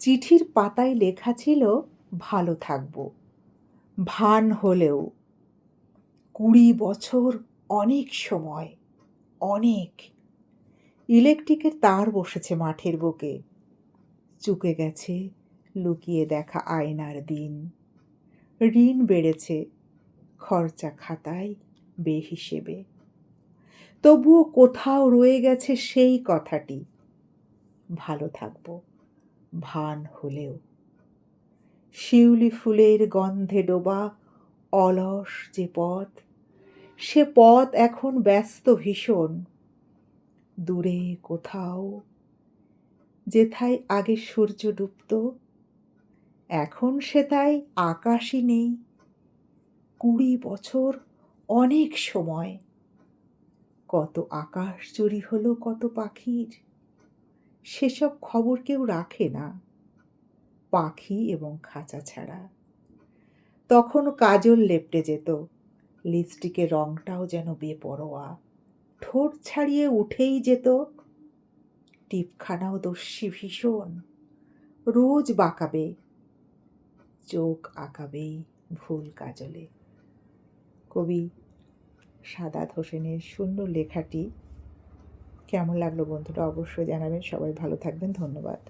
চিঠির পাতায় লেখা ছিল ভালো থাকবো, ভান হলেও। 20 বছর অনেক সময়, অনেক। ইলেকট্রিকের তার বসেছে মাঠের বুকে, চুকে গেছে লুকিয়ে দেখা আয়নার দিন। ঋণ বেড়েছে খরচা খাতায় বেহিসেবে, তবুও কোথাও রয়ে গেছে সেই কথাটি, ভালো থাকবো, ভান হলেও। শিউলি ফুলের গন্ধে ডোবা অলস যে পথ, সে পথ এখন ব্যস্ত ভীষণ। দূরে কোথাও যেথায় আগে সূর্য ডুবত, এখন সেথায় আকাশই নেই। 20 বছর অনেক সময়। কত আকাশ চুরি হলো কত পাখির, সেসব খবর কেউ রাখে না, পাখি এবং খাঁচা ছাড়া। তখন কাজল লেপটে যেত, লিপস্টিকের রংটাও যেন বেপরোয়া। ঠোঁট ছাড়িয়ে উঠেই যেত, টিপখানাও দস্যি ভীষণ। রোজ বাঁকাবে, চোখ আঁকাবেই ভুল কাজলে। কবি সাদাত হোসেনের সুন্দর লেখাটি কেমন লাগলো বন্ধুরা অবশ্যই জানাবেন। সবাই ভালো থাকবেন। ধন্যবাদ।